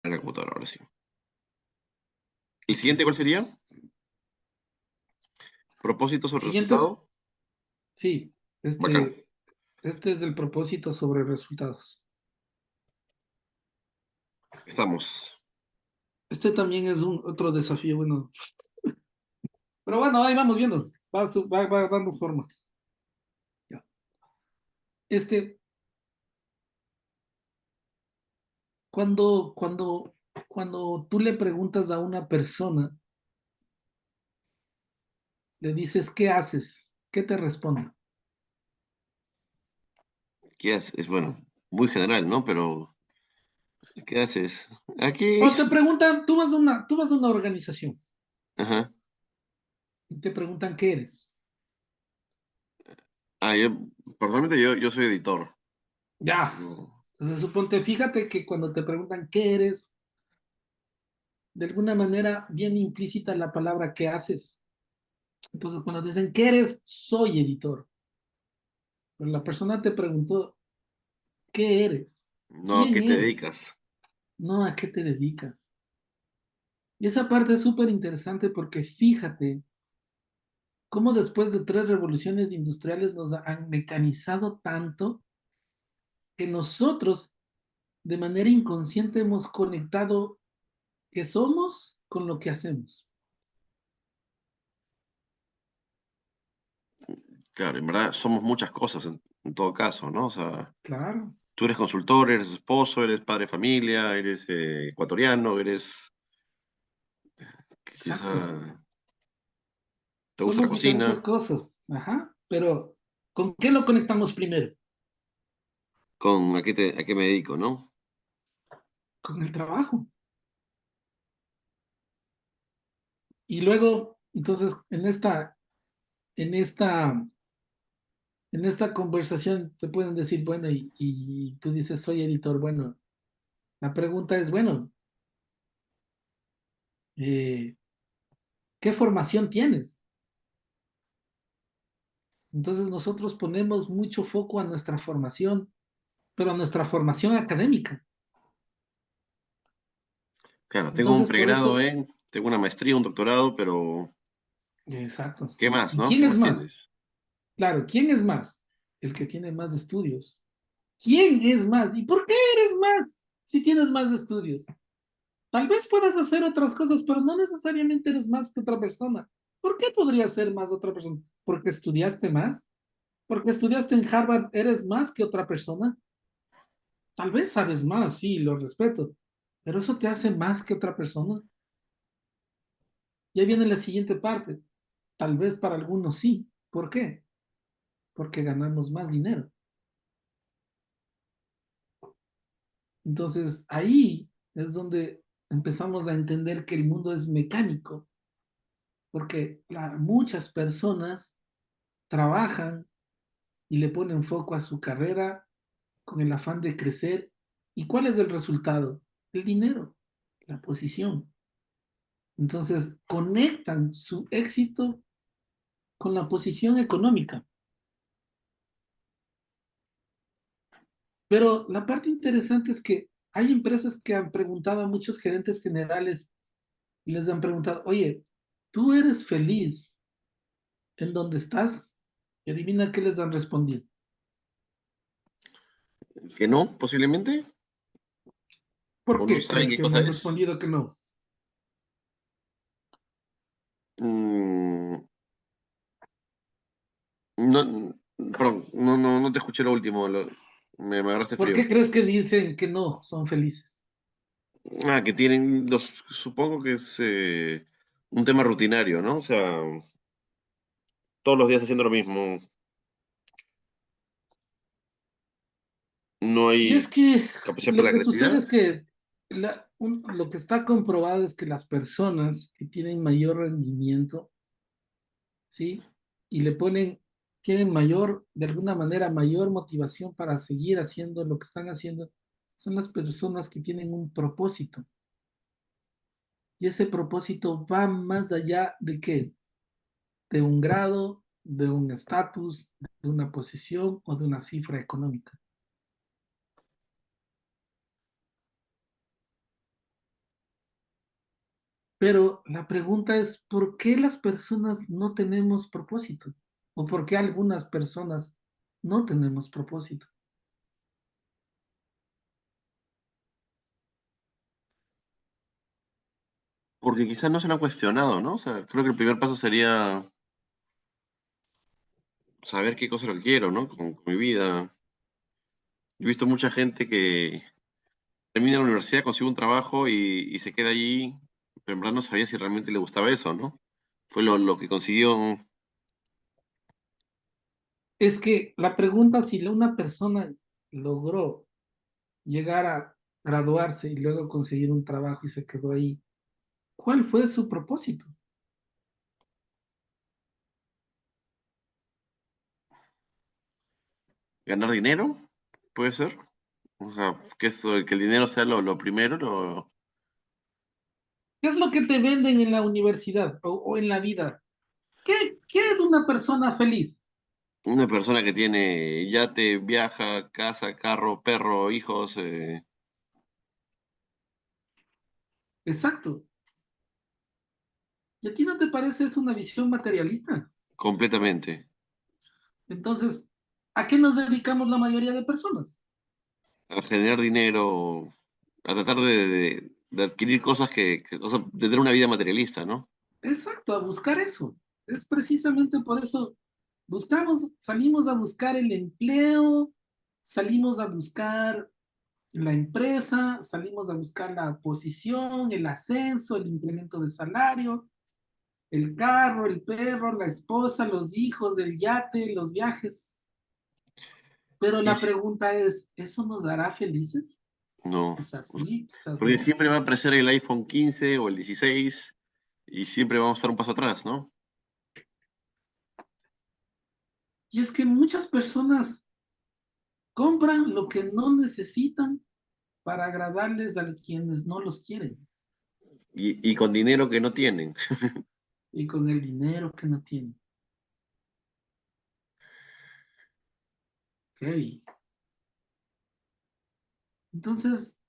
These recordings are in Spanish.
En la computadora, ahora sí. ¿El siguiente cuál sería? ¿Propósito El sobre siguiente es, resultado? sí, Bacán. este es el propósito sobre resultados. Estamos. Este también es otro desafío, bueno. Pero bueno, ahí vamos viendo. Va dando forma. Ya. Este, cuando, cuando, cuando tú le preguntas a una persona, le dices, ¿qué haces? ¿Qué te responde? ¿Qué haces? Es bueno, muy general, ¿no? Pero, ¿qué haces? Aquí. Cuando te preguntan, tú vas a una organización Ajá. y te preguntan qué eres. Yo, personalmente yo soy editor. Ya. No. Entonces, suponte, fíjate que cuando te preguntan qué eres, de alguna manera viene implícita la palabra qué haces. Entonces, cuando te dicen qué eres, soy editor. Pero la persona te preguntó, ¿qué eres? No, ¿a ¿Quién qué te eres? dedicas? No, ¿a qué te dedicas? Y esa parte es súper interesante porque fíjate cómo después de 3 revoluciones industriales nos han mecanizado tanto que nosotros de manera inconsciente hemos conectado que somos con lo que hacemos. Claro, en verdad somos muchas cosas en todo caso, ¿no? O sea, Claro, tú eres consultor, eres esposo, eres padre de familia, eres ecuatoriano, eres... exacto. ¿Te gusta la Somos diferentes cocina? cosas, ajá, pero ¿con qué lo conectamos primero? A qué me dedico, ¿no? Con el trabajo. Y luego, entonces, en esta, en esta conversación te pueden decir, bueno, y tú dices, soy editor. Bueno, la pregunta es, bueno, eh, ¿qué formación tienes? Entonces nosotros ponemos mucho foco a nuestra formación, pero a nuestra formación académica. Claro, tengo un Entonces, por pregrado eso, en, tengo una maestría, un doctorado, pero exacto. ¿qué más, ¿Y no? quién ¿Qué es más más? tienes? Claro, ¿quién es más? El que tiene más estudios. ¿Quién es más? ¿Y por qué eres más si tienes más estudios? Tal vez puedas hacer otras cosas, pero no necesariamente eres más que otra persona. ¿Por qué podrías ser más otra persona? ¿Porque estudiaste más? ¿Porque estudiaste en Harvard eres más que otra persona? Tal vez sabes más, sí, lo respeto, pero eso te hace más que otra persona. Ya viene la siguiente parte. Tal vez para algunos sí. ¿Por qué? Porque ganamos más dinero. Entonces ahí es donde empezamos a entender que el mundo es mecánico, porque muchas personas trabajan y le ponen foco a su carrera con el afán de crecer. ¿Y cuál es el resultado? El dinero, la posición. Entonces conectan su éxito con la posición económica. Pero la parte interesante es que hay empresas que han preguntado a muchos gerentes generales y les han preguntado, oye, ¿tú eres feliz en donde estás? Y adivina qué les han respondido. ¿Que no, posiblemente? ¿Por ¿O no qué saben crees qué que me cosa han es? respondido que no? Mm, no, perdón, no te escuché lo último, me agarraste ¿Por frío. qué crees que dicen que no son felices? Que tienen, supongo que es un tema rutinario, ¿no? O sea, todos los días haciendo lo mismo, no Y es hay que capacidad para lo la que sucede creatividad. es que lo que está comprobado es que las personas que tienen mayor rendimiento, ¿sí? Y le ponen, tienen mayor, de alguna manera, mayor motivación para seguir haciendo lo que están haciendo, son las personas que tienen un propósito. Y ese propósito va más allá de qué? De un grado, de un estatus, de una posición o de una cifra económica. Pero la pregunta es, ¿por qué las personas no tenemos propósito? ¿O por qué algunas personas no tenemos propósito? Porque quizás no se lo han cuestionado, ¿no? O sea, creo que el primer paso sería saber qué cosa es lo que quiero, ¿no? Con mi vida. Yo he visto mucha gente que termina la universidad, consigue un trabajo y se queda allí, pero en verdad no sabía si realmente le gustaba eso, ¿no? Fue lo que consiguió. Es que la pregunta si una persona logró llegar a graduarse y luego conseguir un trabajo y se quedó ahí, ¿cuál fue su propósito? Ganar dinero, puede ser. O sea, que el dinero sea lo primero, ¿Qué es lo que te venden en la universidad o en la vida? ¿Qué es una persona feliz? una persona que tiene yate, viaja, casa, carro, perro, hijos, Exacto. ¿Y a ti no te parece es una visión materialista? completamente. Entonces, ¿a qué nos dedicamos la mayoría de personas? A generar dinero, a tratar de adquirir cosas o sea, de tener una vida materialista, ¿no? Exacto, a buscar eso. Es precisamente por eso salimos a buscar el empleo, salimos a buscar la empresa, salimos a buscar la posición, el ascenso, el incremento de salario, el carro, el perro, la esposa, los hijos, el yate, los viajes. Pero Y la pregunta es, ¿eso nos hará felices? no, Quizás sí, quizás porque no. siempre va a aparecer el iPhone 15 o el 16 y siempre vamos a estar un paso atrás, ¿no? Y es que muchas personas compran lo que no necesitan para agradarles a quienes no los quieren Y con dinero que no tienen. y con el dinero que no tienen. Heavy. Entonces,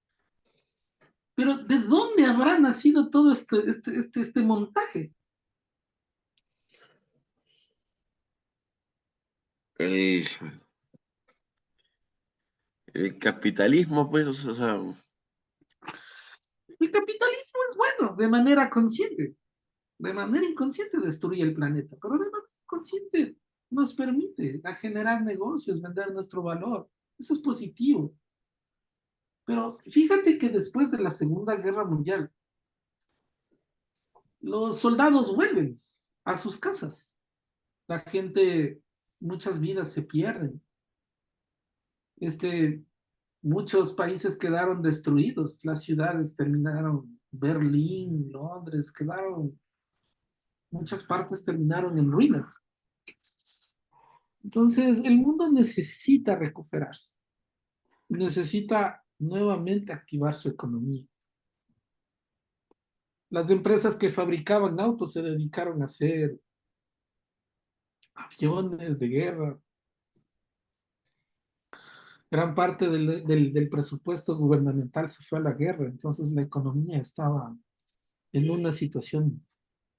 pero ¿de dónde habrá nacido todo este montaje? El, el capitalismo, pues, o sea, El capitalismo es bueno de manera consciente, de manera inconsciente destruye el planeta, pero de manera consciente nos permite a generar negocios, vender nuestro valor. Eso es positivo. Pero fíjate que después de la Segunda Guerra Mundial, los soldados vuelven a sus casas. La gente, muchas vidas se pierden. Este, muchos países quedaron destruidos, las ciudades terminaron, Berlín, Londres, muchas partes terminaron en ruinas. Entonces, el mundo necesita recuperarse, necesita nuevamente activar su economía. Las empresas que fabricaban autos se dedicaron a hacer aviones de guerra. Gran parte del presupuesto gubernamental se fue a la guerra, entonces la economía estaba en una situación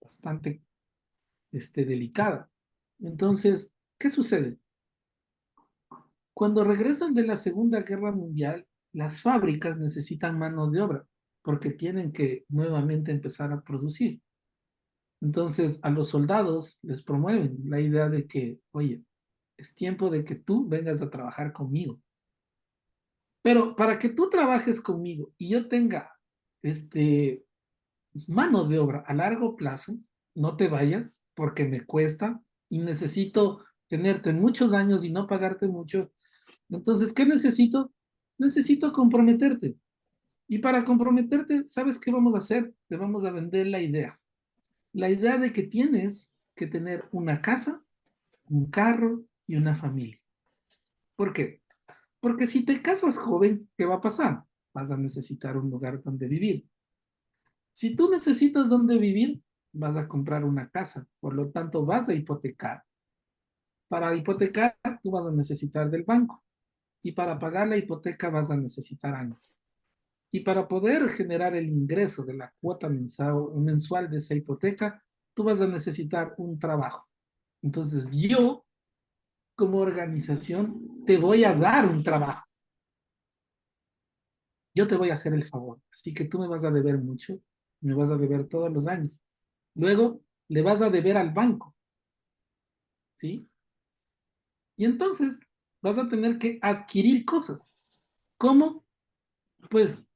bastante delicada. Entonces, ¿qué sucede? Cuando regresan de la Segunda Guerra Mundial, las fábricas necesitan mano de obra porque tienen que nuevamente empezar a producir. Entonces, a los soldados les promueven la idea de que, oye, es tiempo de que tú vengas a trabajar conmigo. Pero para que tú trabajes conmigo y yo tenga este, mano de obra a largo plazo, no te vayas porque me cuesta y necesito tenerte muchos años y no pagarte mucho. Entonces, ¿qué necesito? Necesito comprometerte. Y para comprometerte, ¿sabes qué vamos a hacer? Te vamos a vender la idea. La idea de que tienes que tener una casa, un carro y una familia. ¿Por qué? Porque si te casas joven, ¿qué va a pasar? Vas a necesitar un lugar donde vivir. Si tú necesitas donde vivir, vas a comprar una casa, por lo tanto vas a hipotecar. Para hipotecar, tú vas a necesitar del banco y para pagar la hipoteca vas a necesitar años. Y para poder generar el ingreso de la cuota mensual de esa hipoteca, tú vas a necesitar un trabajo. Entonces yo, como organización, te voy a dar un trabajo. Yo te voy a hacer el favor. Así que tú me vas a deber mucho, me vas a deber todos los años. Luego le vas a deber al banco, ¿sí? Y entonces vas a tener que adquirir cosas. ¿Cómo? Pues,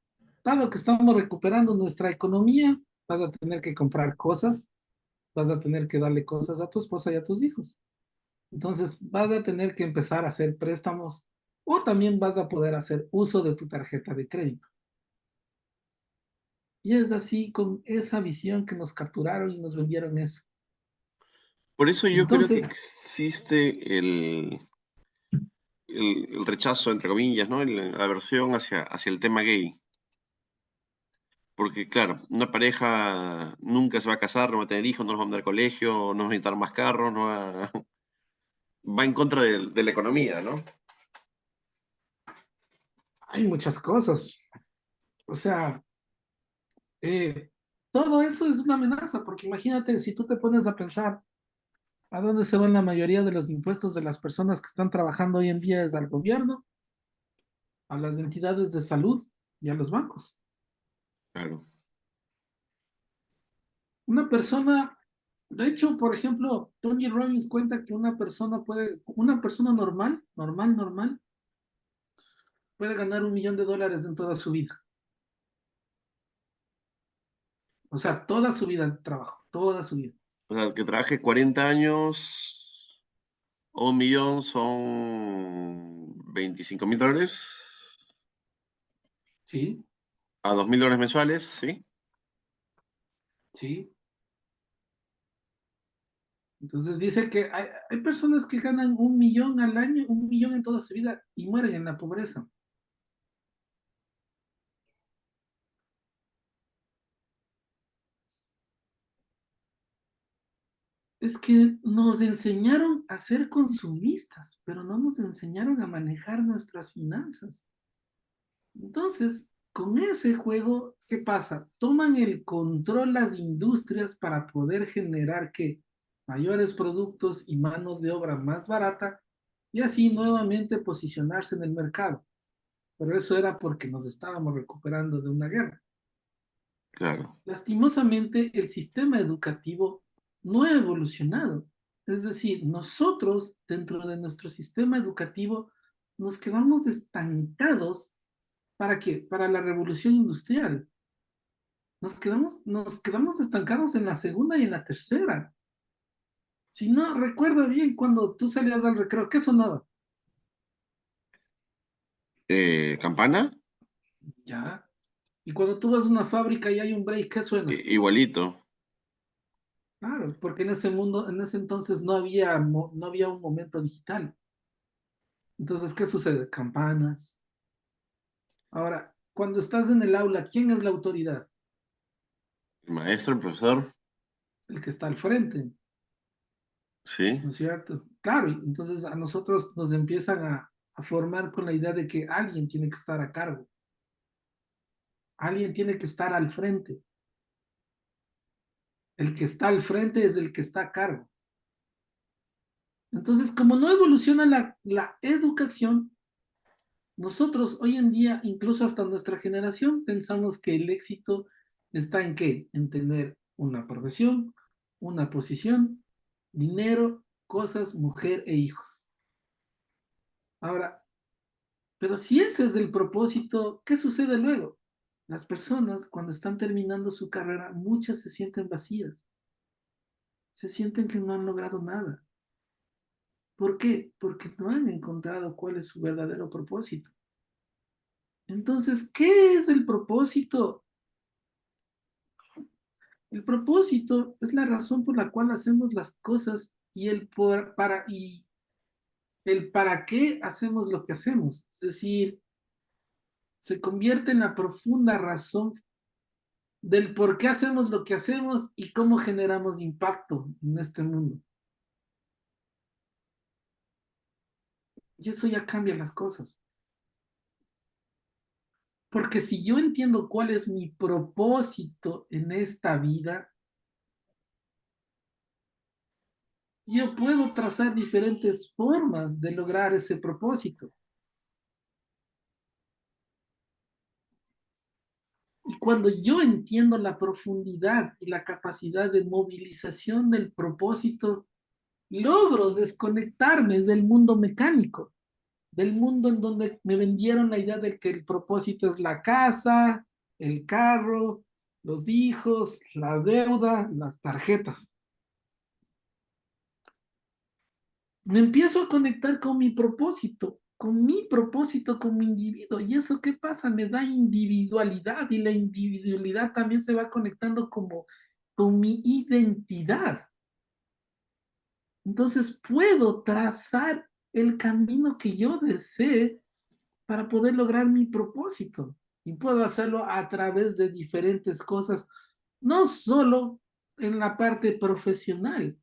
dado que estamos recuperando nuestra economía, vas a tener que comprar cosas, vas a tener que darle cosas a tu esposa y a tus hijos. Entonces, vas a tener que empezar a hacer préstamos o también vas a poder hacer uso de tu tarjeta de crédito. Y es así con esa visión que nos capturaron y nos vendieron eso. Por eso yo creo que Entonces, existe el rechazo, entre comillas, ¿no? La aversión hacia el tema gay. Porque, claro, una pareja nunca se va a casar, no va a tener hijos, no los va a mandar al colegio, no va a necesitar más carros, no va, va en contra de la economía, ¿no? hay muchas cosas. O sea, eh, todo eso es una amenaza, porque imagínate si tú te pones a pensar a dónde se van la mayoría de los impuestos de las personas que están trabajando hoy en día es al gobierno, a las entidades de salud y a los bancos. Claro. Una persona, de hecho, por ejemplo, Tony Robbins cuenta que una persona normal, puede ganar $1 millón en toda su vida. O sea, toda su vida de trabajo, toda su vida. O sea, que trabaje 40 años o 1 millón son $25.000 Sí, a $2.000 mensuales, ¿sí? sí. Entonces dice que hay personas que ganan 1 millón al año, 1 millón en toda su vida y mueren en la pobreza. Es que nos enseñaron a ser consumistas, pero no nos enseñaron a manejar nuestras finanzas. Entonces, con ese juego, ¿qué pasa? Toman el control las industrias para poder generar que mayores productos y mano de obra más barata y así nuevamente posicionarse en el mercado. Pero eso era porque nos estábamos recuperando de una guerra. Claro. Lastimosamente, el sistema educativo no ha evolucionado. Es decir, nosotros dentro de nuestro sistema educativo nos quedamos estancados. ¿Para qué? Para la revolución industrial. Nos quedamos estancados en la segunda y en la tercera. Si no, recuerda bien cuando tú salías al recreo, ¿qué sonaba? ¿Campana? Ya. Y cuando tú vas a una fábrica y hay un break, ¿qué suena? Igualito. Claro, porque en ese mundo, en ese entonces no había un momento digital. Entonces, ¿qué sucede? Campanas. Ahora, cuando estás en el aula, ¿quién es la autoridad? El maestro, el profesor, El que está al frente, sí. ¿no es cierto? Claro, y entonces a nosotros nos empiezan a formar con la idea de que alguien tiene que estar a cargo, alguien tiene que estar al frente. El que está al frente es el que está a cargo. Entonces, como no evoluciona la educación, nosotros hoy en día, incluso hasta nuestra generación, pensamos que el éxito está en qué? En tener una profesión, una posición, dinero, cosas, mujer e hijos. Ahora, pero si ese es el propósito, ¿qué sucede luego? Las personas cuando están terminando su carrera, muchas se sienten vacías, se sienten que no han logrado nada. ¿Por qué? Porque no han encontrado cuál es su verdadero propósito. Entonces, ¿qué es el propósito? El propósito es la razón por la cual hacemos las cosas y el para qué hacemos lo que hacemos. Es decir, se convierte en la profunda razón del por qué hacemos lo que hacemos y cómo generamos impacto en este mundo. Y eso ya cambia las cosas. Porque si yo entiendo cuál es mi propósito en esta vida, yo puedo trazar diferentes formas de lograr ese propósito. Y cuando yo entiendo la profundidad y la capacidad de movilización del propósito, logro desconectarme del mundo mecánico, del mundo en donde me vendieron la idea de que el propósito es la casa, el carro, los hijos, la deuda, las tarjetas. Me empiezo a conectar con mi propósito como individuo. ¿Y eso qué pasa? Me da individualidad y la individualidad también se va conectando como con mi identidad. Entonces puedo trazar el camino que yo desee para poder lograr mi propósito. Y puedo hacerlo a través de diferentes cosas, no solo en la parte profesional,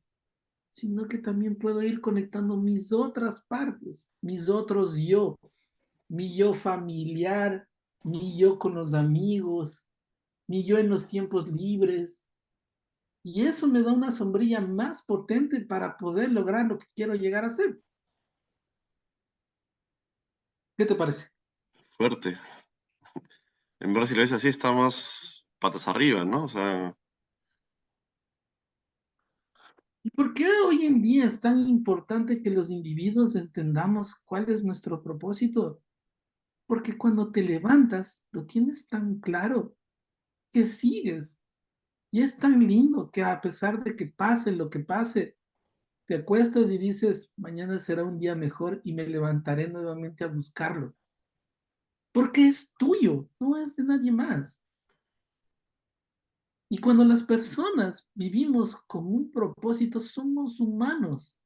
sino que también puedo ir conectando mis otras partes, mis otros yo, mi yo familiar, mi yo con los amigos, mi yo en los tiempos libres. Y eso me da una sombrilla más potente para poder lograr lo que quiero llegar a ser. ¿Qué te parece? Fuerte. En verdad, si lo ves así, estamos patas arriba, ¿no? O sea, ¿Y por qué hoy en día es tan importante que los individuos entendamos cuál es nuestro propósito? Porque cuando te levantas, lo tienes tan claro que sigues. Y es tan lindo que a pesar de que pase lo que pase, te acuestas y dices, mañana será un día mejor y me levantaré nuevamente a buscarlo. Porque es tuyo, no es de nadie más. Y cuando las personas vivimos con un propósito, somos humanos.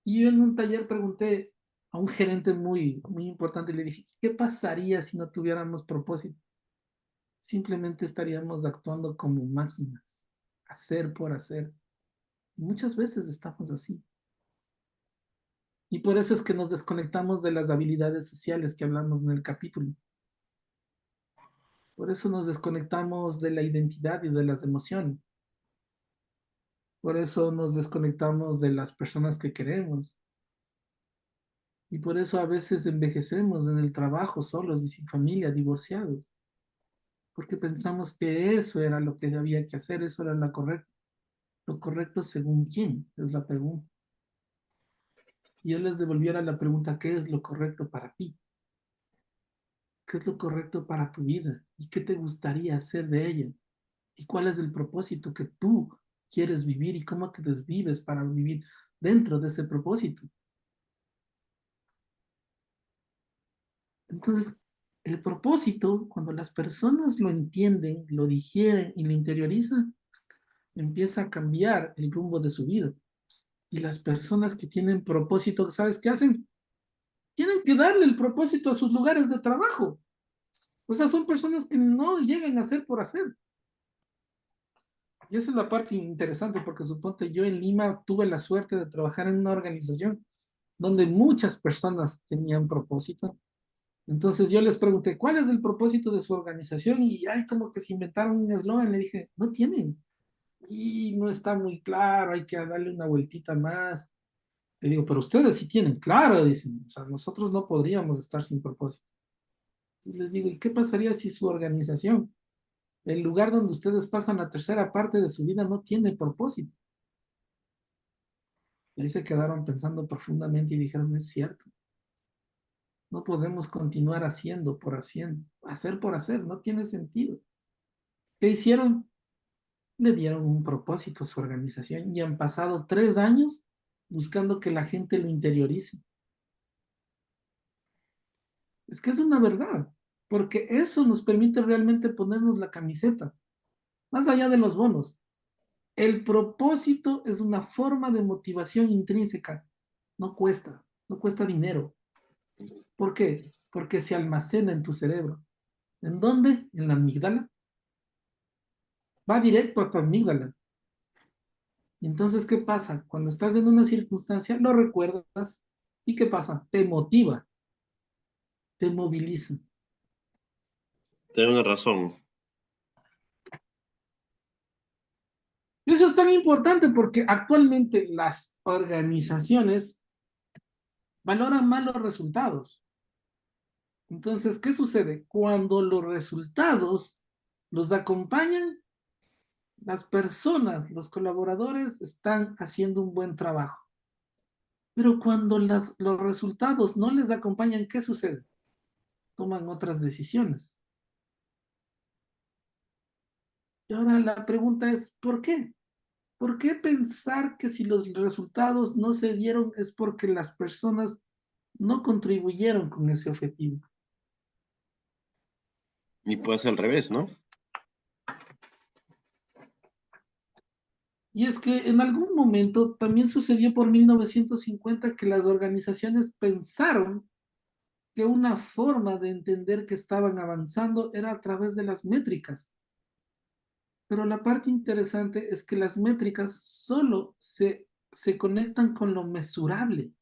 Y yo en un taller pregunté a un gerente muy importante, le dije, ¿qué pasaría si no tuviéramos propósito? Simplemente estaríamos actuando como máquinas, hacer por hacer. Muchas veces estamos así. Y por eso es que nos desconectamos de las habilidades sociales que hablamos en el capítulo. Por eso nos desconectamos de la identidad y de las emociones. Por eso nos desconectamos de las personas que queremos. Y por eso a veces envejecemos en el trabajo, solos y sin familia, divorciados. Porque pensamos que eso era lo que había que hacer, eso era lo correcto. ¿Lo correcto según quién? Es la pregunta. Y yo les devolviera la pregunta, ¿qué es lo correcto para ti? ¿Qué es lo correcto para tu vida? ¿Y qué te gustaría hacer de ella? ¿Y cuál es el propósito que tú quieres vivir y cómo te desvives para vivir dentro de ese propósito? Entonces, el propósito, cuando las personas lo entienden, lo digieren y lo interiorizan, empieza a cambiar el rumbo de su vida. Y las personas que tienen propósito, ¿sabes qué hacen? Tienen que darle el propósito a sus lugares de trabajo. O sea, son personas que no llegan a hacer por hacer. Y esa es la parte interesante, porque suponte yo en Lima tuve la suerte de trabajar en una organización donde muchas personas tenían propósito. Entonces yo les pregunté, ¿cuál es el propósito de su organización? Y hay como que se inventaron un eslogan. Le dije, no tienen. Y no está muy claro, hay que darle una vueltita más. Le digo, pero ustedes sí tienen, claro, dicen. O sea, nosotros no podríamos estar sin propósito. Entonces les digo, ¿y qué pasaría si su organización, el lugar donde ustedes pasan la tercera parte de su vida, no tiene propósito? Y ahí se quedaron pensando profundamente y dijeron, es cierto, no podemos continuar haciendo, hacer por hacer, no tiene sentido. ¿Qué hicieron? Le dieron un propósito a su organización y han pasado 3 años buscando que la gente lo interiorice. Es que es una verdad, porque eso nos permite realmente ponernos la camiseta, más allá de los bonos. El propósito es una forma de motivación intrínseca, no cuesta dinero. ¿Por qué? Porque se almacena en tu cerebro. ¿En dónde? En la amígdala. Va directo a tu amígdala. Y entonces, ¿qué pasa? Cuando estás en una circunstancia, lo recuerdas. ¿Y qué pasa? Te motiva, te moviliza. Tienes una razón. Y eso es tan importante porque actualmente las organizaciones valoran más los resultados. Entonces, ¿qué sucede? Cuando los resultados los acompañan, las personas, los colaboradores están haciendo un buen trabajo. Pero cuando los resultados no les acompañan, ¿qué sucede? Toman otras decisiones. Y ahora la pregunta es, ¿por qué? ¿Por qué pensar que si los resultados no se dieron es porque las personas no contribuyeron con ese objetivo? Y puede ser al revés, ¿no? Y es que en algún momento también sucedió por 1950 que las organizaciones pensaron que una forma de entender que estaban avanzando era a través de las métricas. Pero la parte interesante es que las métricas solo se conectan con lo mesurable.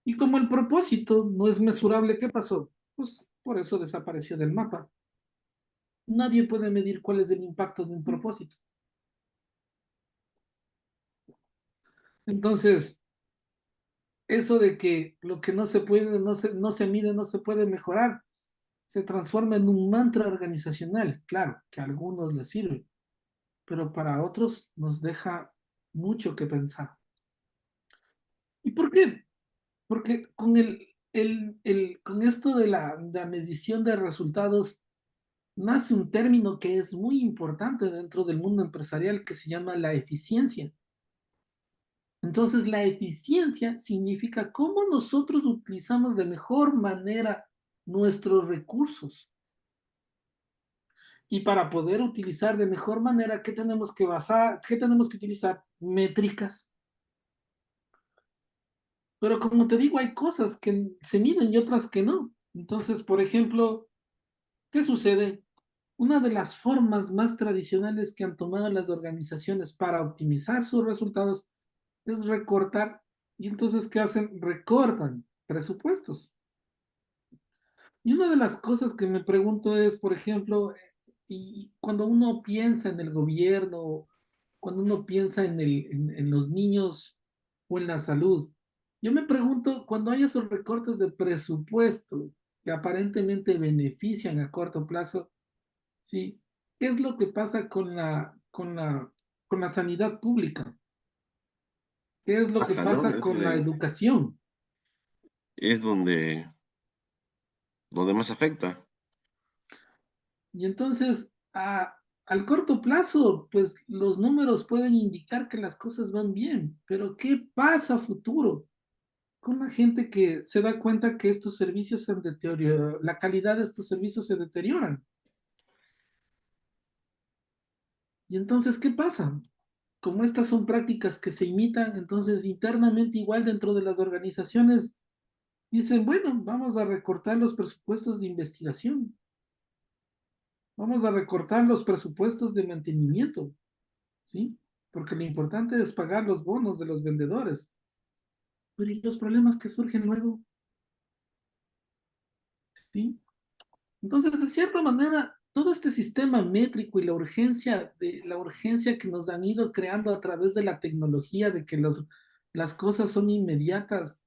Y como el propósito no es mesurable, ¿qué pasó? Pues por eso desapareció del mapa. Nadie puede medir cuál es el impacto de un propósito. Entonces, eso de que lo que no se puede, no se mide, no se puede mejorar, se transforma en un mantra organizacional. Claro, que a algunos les sirve, pero para otros nos deja mucho que pensar. ¿Y por qué? Porque con con esto de la medición de resultados nace un término que es muy importante dentro del mundo empresarial que se llama la eficiencia. Entonces, la eficiencia significa cómo nosotros utilizamos de mejor manera nuestros recursos. Y para poder utilizar de mejor manera, ¿qué tenemos que basar? ¿Qué tenemos que utilizar? Métricas. Pero como te digo, hay cosas que se miden y otras que no. Entonces, por ejemplo, ¿qué sucede? Una de las formas más tradicionales que han tomado las organizaciones para optimizar sus resultados es recortar. Y entonces, ¿qué hacen? Recortan presupuestos. Y una de las cosas que me pregunto es, por ejemplo, y cuando uno piensa en el gobierno, cuando uno piensa en los niños o en la salud, yo me pregunto, cuando hay esos recortes de presupuesto que aparentemente benefician a corto plazo, ¿sí? ¿Qué es lo que pasa con la sanidad pública? ¿Qué es lo que Baja, ¿no? pasa con la educación? Es donde más afecta. Y entonces, al corto plazo, pues los números pueden indicar que las cosas van bien, pero ¿qué pasa a futuro con la gente que se da cuenta que estos servicios se deterioran, la calidad de estos servicios se deterioran? Y entonces, ¿qué pasa? Como estas son prácticas que se imitan, entonces internamente igual dentro de las organizaciones dicen, bueno, vamos a recortar los presupuestos de investigación, vamos a recortar los presupuestos de mantenimiento, ¿sí? Porque lo importante es pagar los bonos de los vendedores. Pero ¿y los problemas que surgen luego? ¿Sí? Entonces, de cierta manera, todo este sistema métrico y la urgencia que nos han ido creando a través de la tecnología, de que las cosas son inmediatas,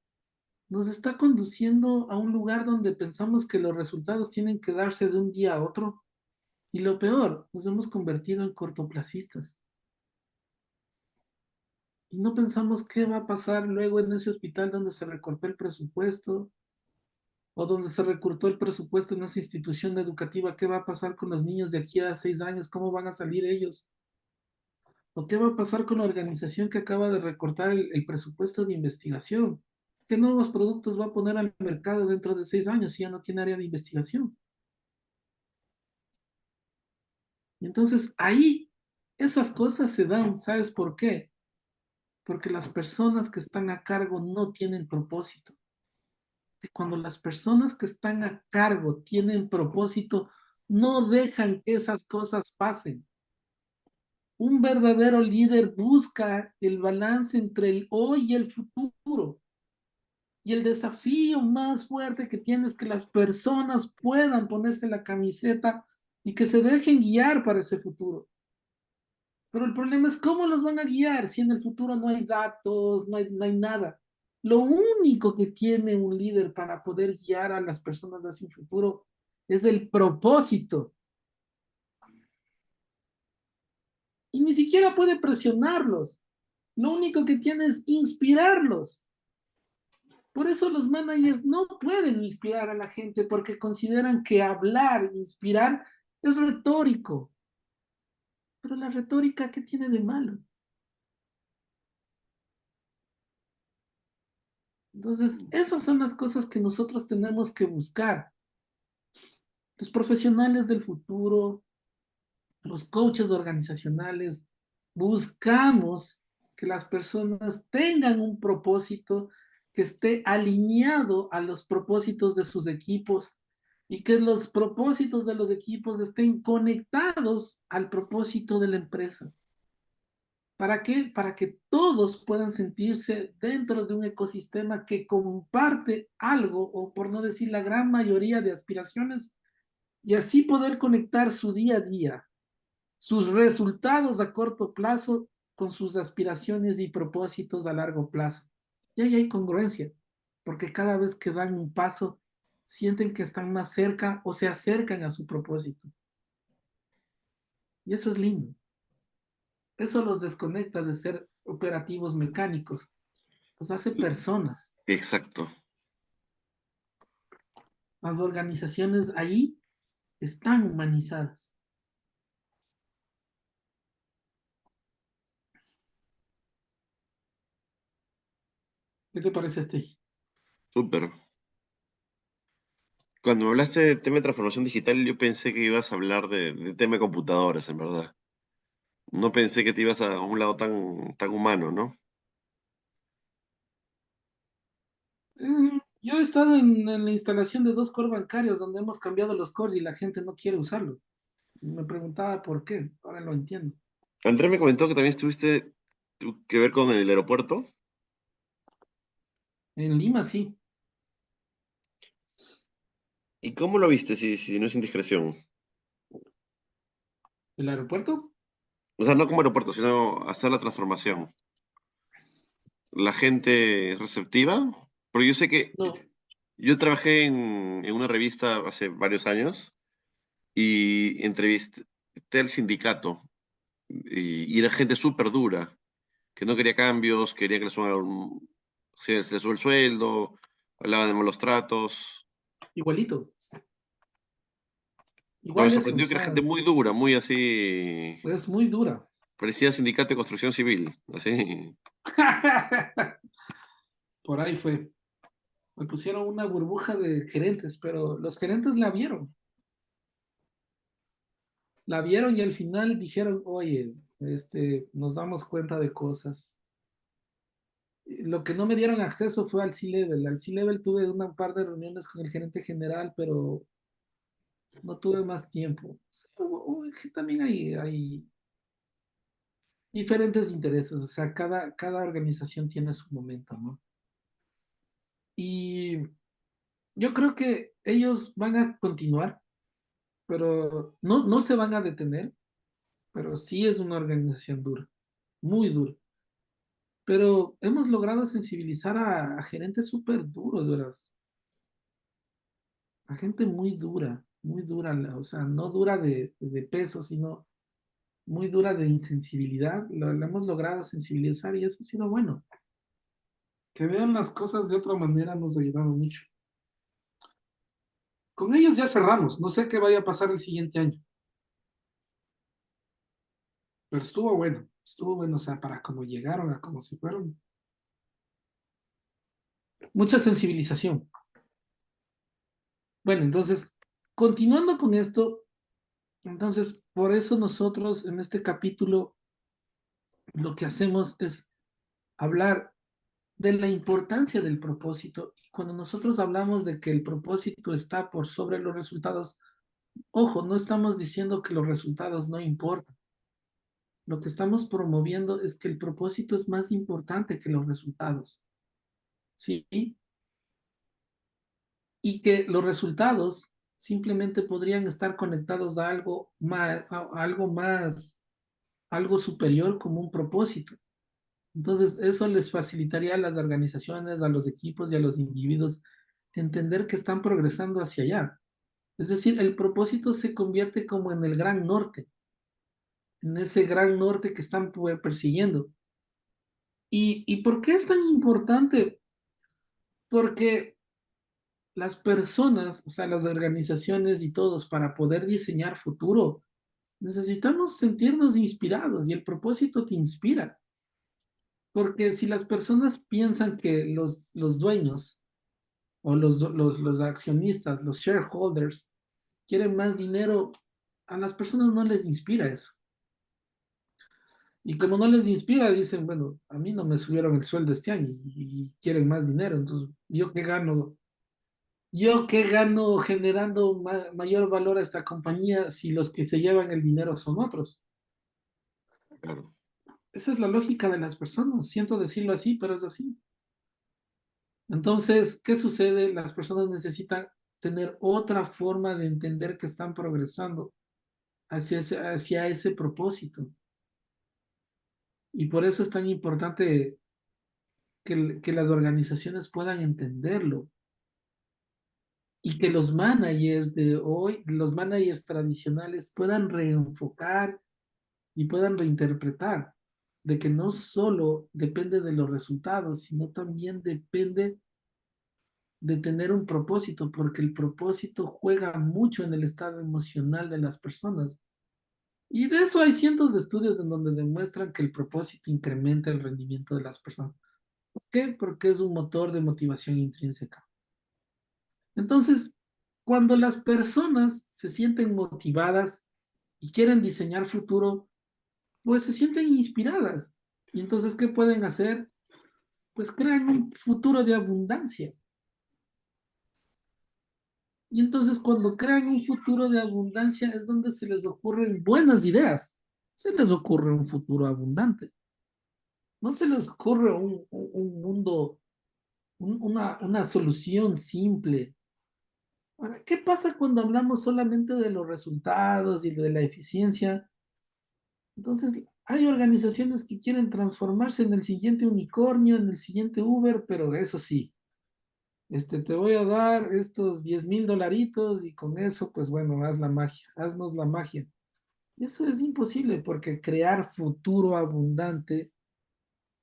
nos está conduciendo a un lugar donde pensamos que los resultados tienen que darse de un día a otro. Y lo peor, nos hemos convertido en cortoplacistas. Y no pensamos qué va a pasar luego en ese hospital donde se recortó el presupuesto o donde se recortó el presupuesto en esa institución educativa. ¿Qué va a pasar con los niños de aquí a 6 años? ¿Cómo van a salir ellos? ¿O qué va a pasar con la organización que acaba de recortar el presupuesto de investigación? ¿Qué nuevos productos va a poner al mercado dentro de 6 años si ya no tiene área de investigación? Y entonces ahí esas cosas se dan, ¿sabes por qué? Porque las personas que están a cargo no tienen propósito. Y cuando las personas que están a cargo tienen propósito, no dejan que esas cosas pasen. Un verdadero líder busca el balance entre el hoy y el futuro. Y el desafío más fuerte que tiene es que las personas puedan ponerse la camiseta y que se dejen guiar para ese futuro. Pero el problema es cómo los van a guiar si en el futuro no hay datos, no hay nada. Lo único que tiene un líder para poder guiar a las personas hacia un futuro es el propósito. Y ni siquiera puede presionarlos. Lo único que tiene es inspirarlos. Por eso los managers no pueden inspirar a la gente porque consideran que hablar, inspirar, es retórico. Pero la retórica, ¿qué tiene de malo? Entonces, esas son las cosas que nosotros tenemos que buscar. Los profesionales del futuro, los coaches organizacionales, buscamos que las personas tengan un propósito que esté alineado a los propósitos de sus equipos y que los propósitos de los equipos estén conectados al propósito de la empresa. ¿Para qué? Para que todos puedan sentirse dentro de un ecosistema que comparte algo, o por no decir la gran mayoría de aspiraciones, y así poder conectar su día a día, sus resultados a corto plazo con sus aspiraciones y propósitos a largo plazo. Y ahí hay congruencia, porque cada vez que dan un paso, sienten que están más cerca o se acercan a su propósito. Y eso es lindo. Eso los desconecta de ser operativos mecánicos, los hace personas. Exacto. Las organizaciones ahí están humanizadas. ¿Qué te parece este? Súper. Cuando me hablaste de tema de transformación digital, yo pensé que ibas a hablar de tema de computadoras, en verdad. No pensé que te ibas a un lado tan humano, ¿no? Yo he estado en la instalación de dos core bancarios donde hemos cambiado los cores y la gente no quiere usarlo. Me preguntaba por qué, ahora lo entiendo. André me comentó que también estuviste que ver con el aeropuerto. En Lima sí. ¿Y cómo lo viste, si no es indiscreción? ¿El aeropuerto? O sea, no como aeropuerto, sino hacer la transformación. ¿La gente es receptiva? Porque yo sé que No, yo trabajé en una revista hace varios años y entrevisté al sindicato y era gente súper dura, que no quería cambios, quería que le suban, se le sube el sueldo, hablaban de malos tratos. igualito. No, me Igual eso, o sorprendió que era sea, gente muy dura, muy así, es muy dura. parecía sindicato de construcción civil, así. Por ahí fue. Me pusieron una burbuja de gerentes, pero los gerentes la vieron. La vieron y al final dijeron, oye, nos damos cuenta de cosas. Lo que no me dieron acceso fue al C-Level. Al C-Level tuve un par de reuniones con el gerente general, pero no tuve más tiempo. O sea, que también hay diferentes intereses, o sea, cada organización tiene su momento, ¿no? Y yo creo que ellos van a continuar, pero no se van a detener, pero sí es una organización dura, muy dura. Pero hemos logrado sensibilizar a gerentes súper duros, ¿verdad? A gente muy dura, o sea, no dura de peso, sino muy dura de insensibilidad. Lo hemos logrado sensibilizar y eso ha sido bueno. Que vean las cosas de otra manera nos ha ayudado mucho. Con ellos ya cerramos, no sé qué vaya a pasar el siguiente año, pero estuvo bueno, o sea, para cómo llegaron a cómo se fueron. Mucha sensibilización. Bueno, entonces, continuando con esto, entonces, por eso nosotros en este capítulo lo que hacemos es hablar de la importancia del propósito. Y cuando nosotros hablamos de que el propósito está por sobre los resultados, ojo, no estamos diciendo que los resultados no importan. Lo que estamos promoviendo es que el propósito es más importante que los resultados. ¿Sí? y que los resultados simplemente podrían estar conectados a algo más, algo superior como un propósito. Entonces, eso les facilitaría a las organizaciones, a los equipos y a los individuos entender que están progresando hacia allá. Es decir, el propósito se convierte como en el gran norte, en ese gran norte que están persiguiendo. ¿Y por qué es tan importante? Porque las personas, o sea, las organizaciones y todos, para poder diseñar futuro, necesitamos sentirnos inspirados y el propósito te inspira. Porque si las personas piensan que los dueños o los accionistas, los shareholders, quieren más dinero, a las personas no les inspira eso. Y como no les inspira, dicen, bueno, a mí no me subieron el sueldo este año y quieren más dinero, entonces, ¿yo qué gano? ¿Yo qué gano generando mayor valor a esta compañía si los que se llevan el dinero son otros? Claro. Esa es la lógica de las personas. Siento decirlo así, pero es así. Entonces, ¿qué sucede? Las personas necesitan tener otra forma de entender que están progresando hacia ese propósito. Y por eso es tan importante que las organizaciones puedan entenderlo y que los managers de hoy, los managers tradicionales puedan reenfocar y puedan reinterpretar de que no solo depende de los resultados, sino también depende de tener un propósito, porque el propósito juega mucho en el estado emocional de las personas. Y de eso hay cientos de estudios en donde demuestran que el propósito incrementa el rendimiento de las personas. ¿Por qué? Porque es un motor de motivación intrínseca. Entonces, cuando las personas se sienten motivadas y quieren diseñar futuro, pues se sienten inspiradas. Y entonces, ¿qué pueden hacer? Pues crean un futuro de abundancia. Y entonces cuando crean un futuro de abundancia es donde se les ocurren buenas ideas. Se les ocurre un futuro abundante. No se les ocurre un mundo, una solución simple. Ahora, ¿qué pasa cuando hablamos solamente de los resultados y de la eficiencia? Entonces, hay organizaciones que quieren transformarse en el siguiente unicornio, en el siguiente Uber, pero eso sí, te voy a dar estos $10,000 y con eso, pues bueno, haz la magia, haznos la magia. Eso es imposible porque crear futuro abundante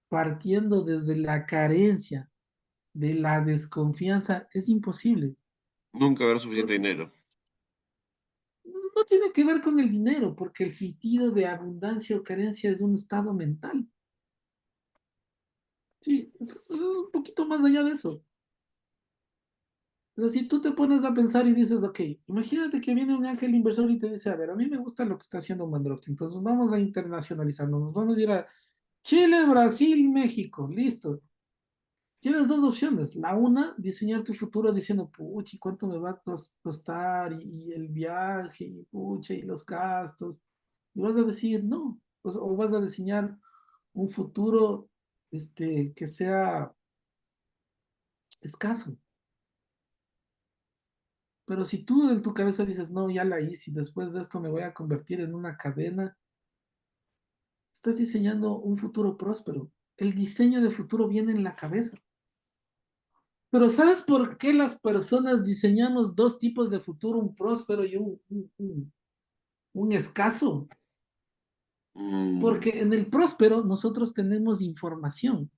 partiendo desde la carencia, de la desconfianza, es imposible. Nunca habrá suficiente Porque dinero. no tiene que ver con el dinero, porque el sentido de abundancia o carencia es un estado mental. Sí, es un poquito más allá de eso. O sea, si tú te pones a pensar y dices, ok, imagínate que viene un ángel inversor y te dice, a ver, a mí me gusta lo que está haciendo Mandrox, entonces vamos a internacionalizarnos, nos vamos a ir a Chile, Brasil, México, listo. Tienes dos opciones. La una, diseñar tu futuro diciendo, puchi, ¿cuánto me va a costar? Y el viaje, y pucha, y los gastos. Y vas a decir, no. O vas a diseñar un futuro que sea escaso. Pero si tú en tu cabeza dices, no, ya la hice y después de esto me voy a convertir en una cadena, estás diseñando un futuro próspero. El diseño de futuro viene en la cabeza. Pero ¿sabes por qué las personas diseñamos dos tipos de futuro, un próspero y un escaso? Mm, Porque en el próspero nosotros tenemos información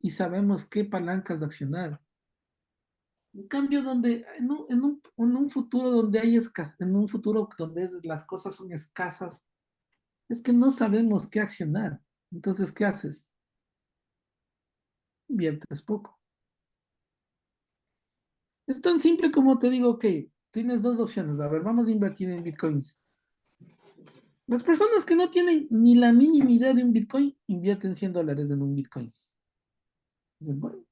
y sabemos qué palancas de accionar. En cambio, en un futuro donde hay en un futuro donde las cosas son escasas, es que no sabemos qué accionar. Entonces, ¿qué haces? Inviertes poco. Es tan simple como te digo, ok, tienes dos opciones. A ver, vamos a invertir en bitcoins. Las personas que no tienen ni la mínima idea de un Bitcoin invierten $100 en un Bitcoin. Dicen, bueno,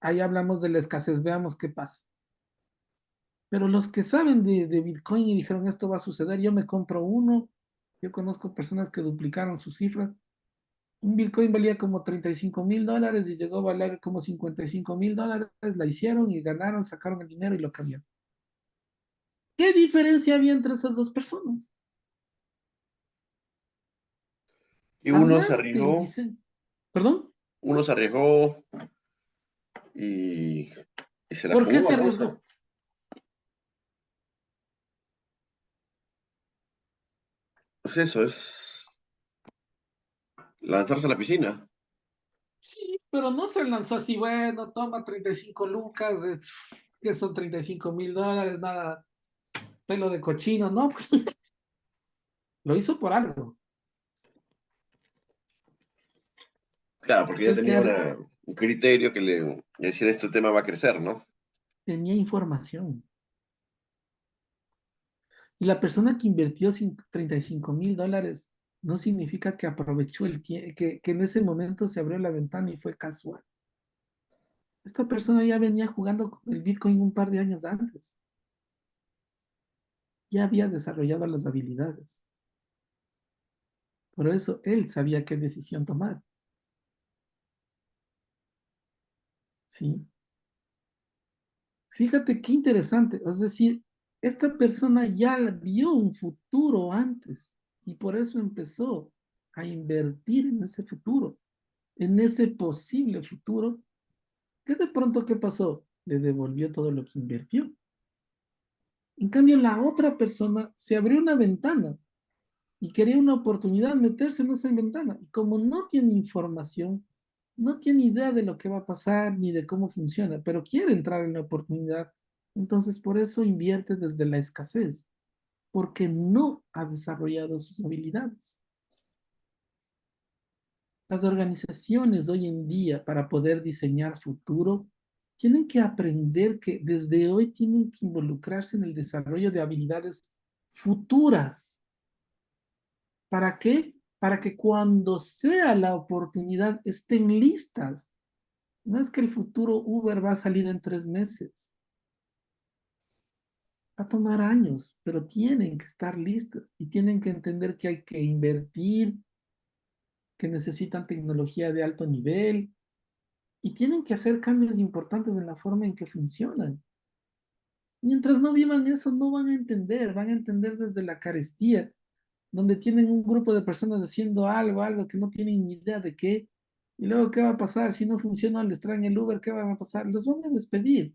ahí hablamos de la escasez, veamos qué pasa. Pero los que saben de Bitcoin y dijeron esto va a suceder, yo me compro uno, yo conozco personas que duplicaron su cifra Un Bitcoin valía como $35.000 y llegó a valer como $55.000. La hicieron y ganaron, sacaron el dinero y lo cambiaron. ¿Qué diferencia había entre esas dos personas? Y Armaste el diseño. ¿Perdón? uno se arriesgó y, y se la ¿Por qué jugó, se ¿no? O sea, arriesgó? pues eso es lanzarse a la piscina. Sí, pero no se lanzó así, bueno, toma 35 lucas, que son $35.000, nada, pelo de cochino, no, pues, lo hizo por algo. Claro, porque ya El que tenía un criterio que le decía este tema va a crecer, ¿no? tenía información. Y la persona que invirtió $35.000 no significa que aprovechó el tiempo, que en ese momento se abrió la ventana y fue casual. Esta persona ya venía jugando con el Bitcoin un par de años antes. Ya había desarrollado las habilidades. Por eso él sabía qué decisión tomar. ¿Sí? Fíjate qué interesante. Es decir, esta persona ya vio un futuro antes y por eso empezó a invertir en ese futuro, en ese posible futuro. ¿Qué de pronto qué pasó? Le devolvió todo lo que invirtió. En cambio, la otra persona se abrió una ventana y quería una oportunidad meterse en esa ventana. Y como no tiene información, no tiene idea de lo que va a pasar ni de cómo funciona, pero quiere entrar en la oportunidad. Entonces, por eso invierte desde la escasez, porque no ha desarrollado sus habilidades. Las organizaciones hoy en día, para poder diseñar futuro, tienen que aprender que desde hoy tienen que involucrarse en el desarrollo de habilidades futuras. ¿Para qué? Para que cuando sea la oportunidad estén listas. No es que el futuro Uber va a salir en 3 meses. Va a tomar años, pero tienen que estar listas y tienen que entender que hay que invertir, que necesitan tecnología de alto nivel y tienen que hacer cambios importantes en la forma en que funcionan. Mientras no vivan eso, no van a entender desde la carestía, donde tienen un grupo de personas haciendo algo que no tienen ni idea de qué, y luego qué va a pasar si no funciona, les traen el Uber, ¿qué va a pasar? Los van a despedir.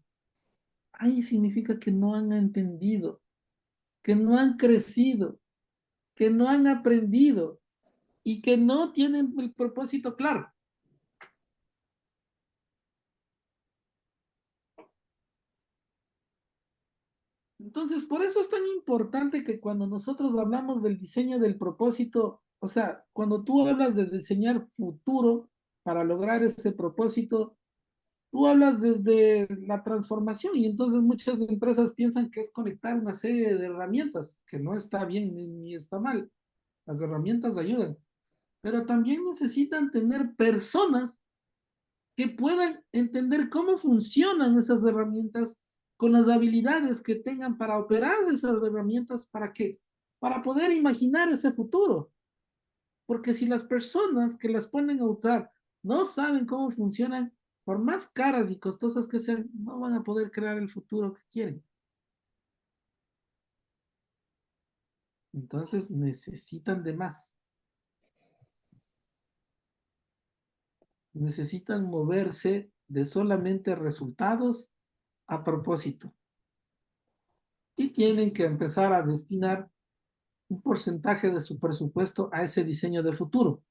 Ahí significa que no han entendido, que no han crecido, que no han aprendido y que no tienen el propósito claro. Entonces, por eso es tan importante que cuando nosotros hablamos del diseño del propósito, o sea, cuando tú hablas de diseñar futuro para lograr ese propósito, tú hablas desde la transformación y entonces muchas empresas piensan que es conectar una serie de herramientas, que no está bien ni está mal. Las herramientas ayudan, pero también necesitan tener personas que puedan entender cómo funcionan esas herramientas con las habilidades que tengan para operar esas herramientas para que para poder imaginar ese futuro. Porque si las personas que las ponen a usar no saben cómo funcionan, por más caras y costosas que sean, no van a poder crear el futuro que quieren. Entonces necesitan de más. Necesitan moverse de solamente resultados a propósito. Y tienen que empezar a destinar un porcentaje de su presupuesto a ese diseño de futuro.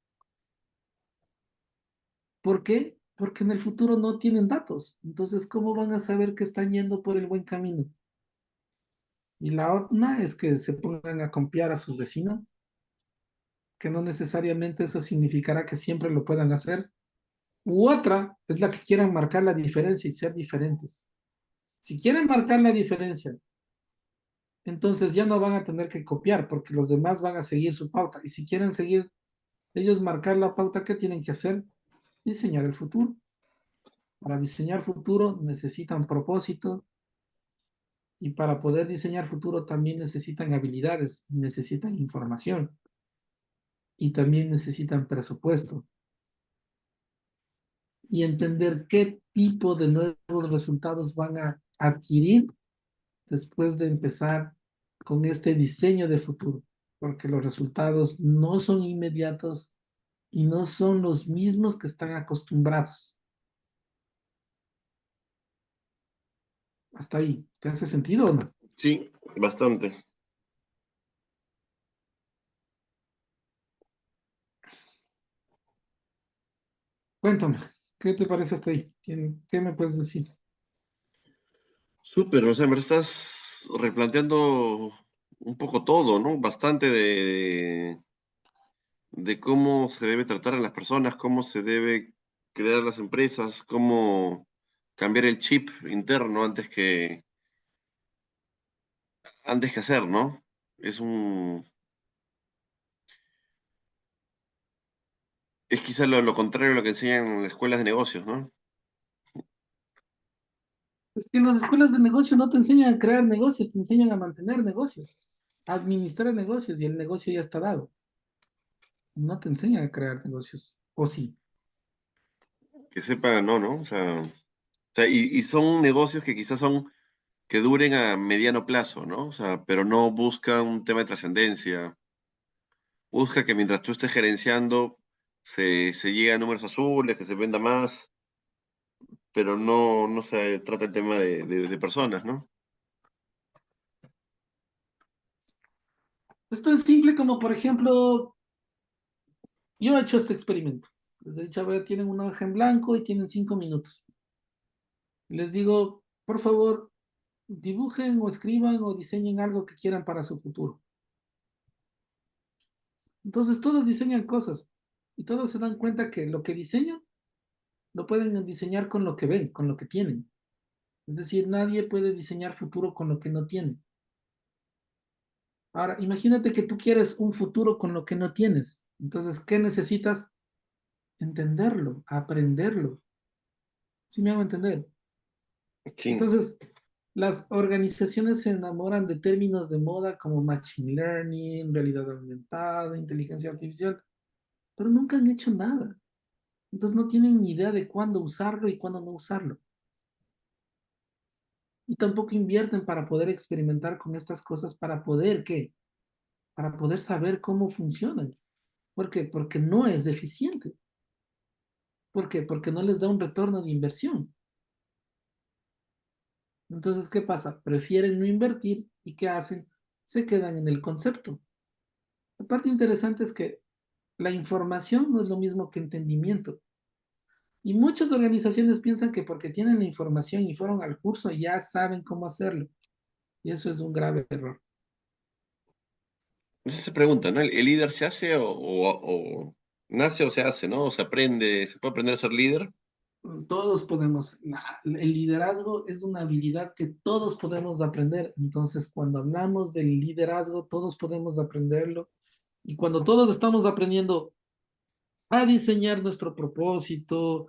¿Por qué? Porque en el futuro no tienen datos. Entonces, ¿cómo van a saber que están yendo por el buen camino? Y la otra es que se pongan a copiar a sus vecinos, que no necesariamente eso significará que siempre lo puedan hacer. U otra es la que quieran marcar la diferencia y ser diferentes. Si quieren marcar la diferencia, entonces ya no van a tener que copiar porque los demás van a seguir su pauta. Y si quieren seguir ellos marcar la pauta, ¿qué tienen que hacer? Diseñar el futuro. Para diseñar futuro necesitan propósito y para poder diseñar futuro también necesitan habilidades, necesitan información y también necesitan presupuesto. y entender qué tipo de nuevos resultados van a adquirir después de empezar con este diseño de futuro, porque los resultados no son inmediatos y no son los mismos que están acostumbrados. Hasta ahí, ¿te hace sentido o no? Sí, bastante. Cuéntame, ¿qué te parece hasta ahí? ¿Qué me puedes decir? Súper, o sea, me estás replanteando un poco todo, ¿no? Bastante de cómo se debe tratar a las personas, cómo se debe crear las empresas, cómo cambiar el chip interno antes que hacer, ¿no? Es un, es quizá lo contrario a lo que enseñan en las escuelas de negocios, ¿no? Es que en las escuelas de negocio no te enseñan a crear negocios, te enseñan a mantener negocios, a administrar negocios y el negocio ya está dado. No te enseñan a crear negocios, o sí. Que sepan, no, ¿no? O sea, y son negocios que quizás son que duren a mediano plazo, ¿no? O sea, pero no busca un tema de trascendencia. Busca que mientras tú estés gerenciando se llegue a números azules, que se venda más, pero no se trata el tema de personas, ¿no? Es tan simple como, por ejemplo, yo he hecho este experimento. Les he dicho, a ver, tienen una hoja en blanco y tienen 5 minutos. Les digo, por favor, dibujen o escriban o diseñen algo que quieran para su futuro. Entonces todos diseñan cosas y todos se dan cuenta que lo que diseñan lo pueden diseñar con lo que ven, con lo que tienen. Es decir, nadie puede diseñar futuro con lo que no tiene. Ahora, imagínate que tú quieres un futuro con lo que no tienes. Entonces, ¿qué necesitas? Entenderlo, aprenderlo. ¿Sí me hago entender? Sí, Entonces, las organizaciones se enamoran de términos de moda como machine learning, realidad aumentada, inteligencia artificial, pero nunca han hecho nada. Entonces no tienen ni idea de cuándo usarlo y cuándo no usarlo. Y tampoco invierten para poder experimentar con estas cosas, para poder, ¿qué? Para poder saber cómo funcionan. ¿Por qué? Porque no es eficiente. ¿Por qué? Porque no les da un retorno de inversión. Entonces, ¿qué pasa? Prefieren no invertir y ¿qué hacen? Se quedan en el concepto. La parte interesante es que la información no es lo mismo que entendimiento. Y muchas organizaciones piensan que porque tienen la información y fueron al curso ya saben cómo hacerlo. Y eso es un grave error. esa se pregunta, ¿no? ¿El líder se hace o nace o se hace, ¿no? O se aprende, se puede aprender a ser líder. Todos podemos, el liderazgo es una habilidad que todos podemos aprender. Entonces, cuando hablamos del liderazgo, todos podemos aprenderlo. Y cuando todos estamos aprendiendo a diseñar nuestro propósito,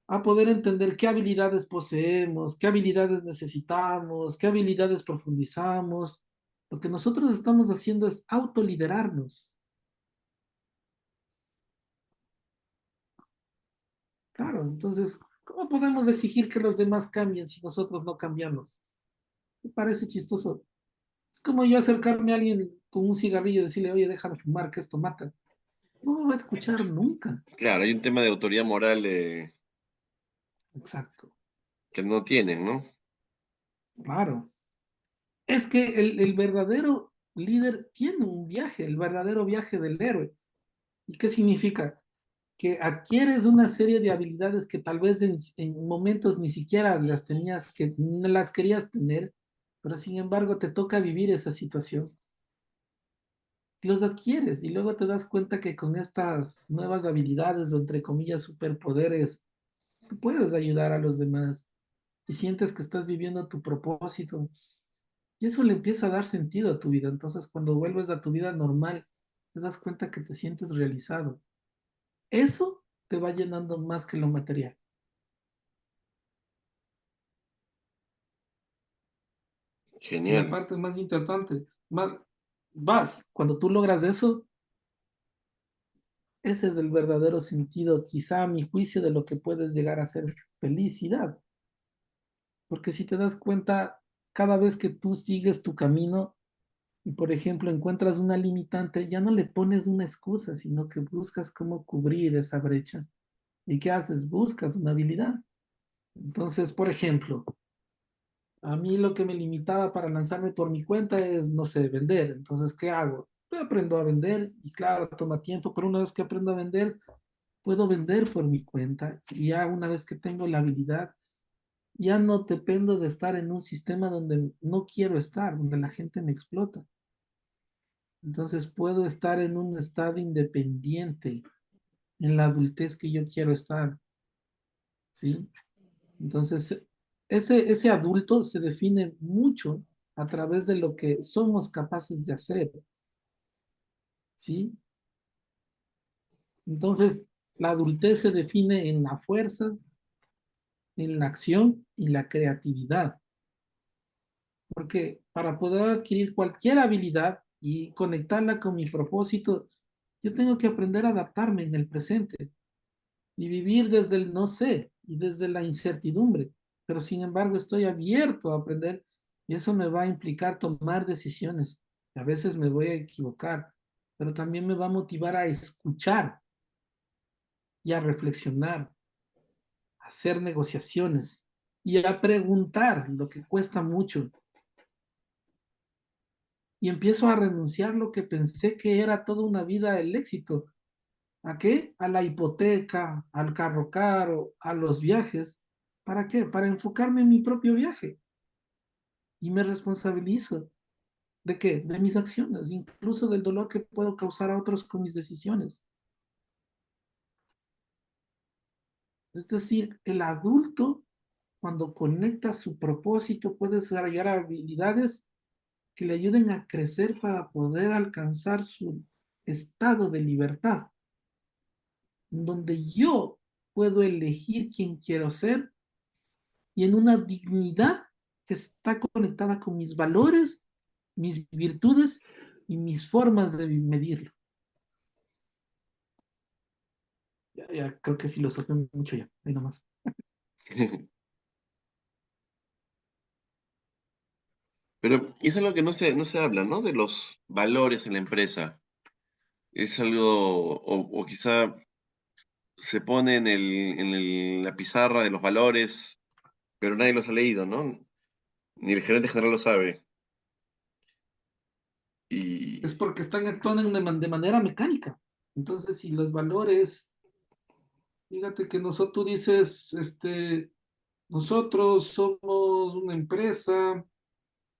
a poder entender qué habilidades poseemos, qué habilidades necesitamos, qué habilidades profundizamos, lo que nosotros estamos haciendo es autoliderarnos. Claro, entonces, ¿cómo podemos exigir que los demás cambien si nosotros no cambiamos? Me parece chistoso. Es como yo acercarme a alguien con un cigarrillo y decirle, oye, deja de fumar, que esto mata. No me va a escuchar nunca. Claro, hay un tema de autoridad moral Exacto, que no tienen, ¿no? claro. Es que el verdadero líder tiene un viaje, el verdadero viaje del héroe. ¿Y qué significa? Que adquieres una serie de habilidades que tal vez en momentos ni siquiera las tenías, que no las querías tener, pero sin embargo te toca vivir esa situación. Y los adquieres y luego te das cuenta que con estas nuevas habilidades o entre comillas superpoderes, tú puedes ayudar a los demás y sientes que estás viviendo tu propósito y eso le empieza a dar sentido a tu vida. Entonces cuando vuelves a tu vida normal, te das cuenta que te sientes realizado. Eso te va llenando más que lo material. Y la Genial. parte más importante, más, vas, cuando tú logras eso, Ese es el verdadero sentido, quizá a mi juicio, de lo que puedes llegar a ser felicidad. Porque si te das cuenta, cada vez que tú sigues tu camino y, por ejemplo, encuentras una limitante, ya no le pones una excusa, sino que buscas cómo cubrir esa brecha. ¿Y qué haces? Buscas una habilidad. Entonces, por ejemplo, a mí lo que me limitaba para lanzarme por mi cuenta es, no sé, vender. Entonces, ¿qué hago? Pues aprendo a vender y claro, toma tiempo, pero una vez que aprendo a vender, puedo vender por mi cuenta y ya una vez que tengo la habilidad, ya no dependo de estar en un sistema donde no quiero estar, donde la gente me explota. Entonces puedo estar en un estado independiente, en la adultez que yo quiero estar, ¿sí? Entonces, ese adulto se define mucho a través de lo que somos capaces de hacer, ¿sí? Entonces, la adultez se define en la fuerza, en la acción y la creatividad. Porque para poder adquirir cualquier habilidad y conectarla con mi propósito, yo tengo que aprender a adaptarme en el presente y vivir desde el no sé y desde la incertidumbre. Pero sin embargo, estoy abierto a aprender y eso me va a implicar tomar decisiones. A veces me voy a equivocar, pero también me va a motivar a escuchar y a reflexionar, a hacer negociaciones y a preguntar, lo que cuesta mucho, y empiezo a renunciar lo que pensé que era toda una vida el éxito. ¿A qué? A la hipoteca, al carro caro, a los viajes. ¿Para qué? Para enfocarme en mi propio viaje. Y me responsabilizo. ¿De qué? De mis acciones, incluso del dolor que puedo causar a otros con mis decisiones. Es decir, el adulto, cuando conecta su propósito, puede desarrollar habilidades que le ayuden a crecer para poder alcanzar su estado de libertad, donde yo puedo elegir quién quiero ser y en una dignidad que está conectada con mis valores, mis virtudes y mis formas de medirlo. Ya creo que filosofé mucho ya, ahí nomás. Pero es algo que no se habla, ¿no? De los valores en la empresa. Es algo, o quizá se pone la pizarra de los valores, pero nadie los ha leído, ¿no? Ni el gerente general lo sabe. Es Y, porque están actuando de manera mecánica. Entonces, si los valores, fíjate que nosotros, tú dices, nosotros somos una empresa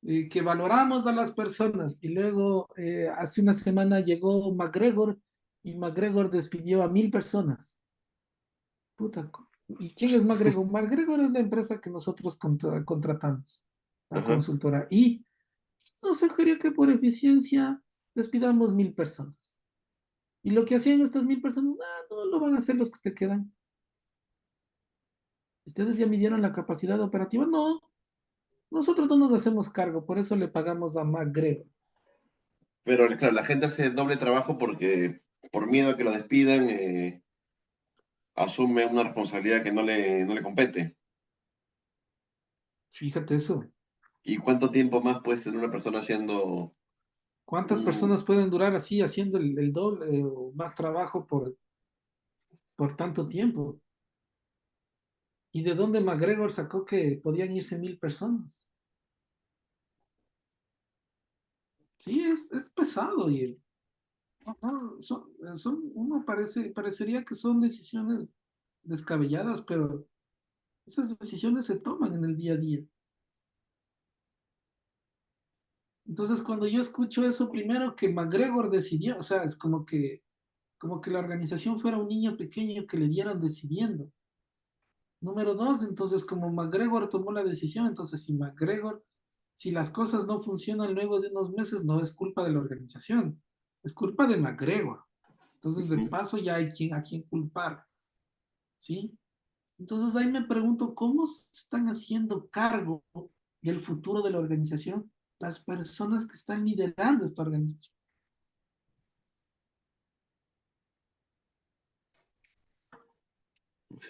que valoramos a las personas. Y luego, hace una semana llegó McGregor y McGregor despidió a 1.000 personas. Puta, ¿y quién es McGregor? McGregor es la empresa que nosotros contratamos, la ajá. consultora. Y nos sugirió que por eficiencia despidamos 1.000 personas. Y lo que hacían estas 1.000 personas, no lo van a hacer los que se quedan. ¿Ustedes ya midieron la capacidad operativa? No, nosotros no nos hacemos cargo, por eso le pagamos a McGregor. Pero claro, la gente hace doble trabajo porque por miedo a que lo despidan, asume una responsabilidad que no le compete. Fíjate eso. ¿Y cuánto tiempo más puede tener una persona haciendo ¿Cuántas un... personas pueden durar así haciendo el doble o más trabajo por tanto tiempo? ¿Y de dónde McGregor sacó que podían irse 1.000 personas? Sí, es pesado y uno parecería que son decisiones descabelladas, pero esas decisiones se toman en el día a día. Entonces, cuando yo escucho eso, primero que McGregor decidió, o sea, es como que la organización fuera un niño pequeño que le dieran decidiendo. Número dos, entonces, como McGregor tomó la decisión, entonces si las cosas no funcionan luego de unos meses, no es culpa de la organización, es culpa de McGregor. Entonces, de Ujú. paso, ya hay a quien culpar, ¿sí? Entonces, ahí me pregunto, ¿cómo se están haciendo cargo del futuro de la organización las personas que están liderando esta organización?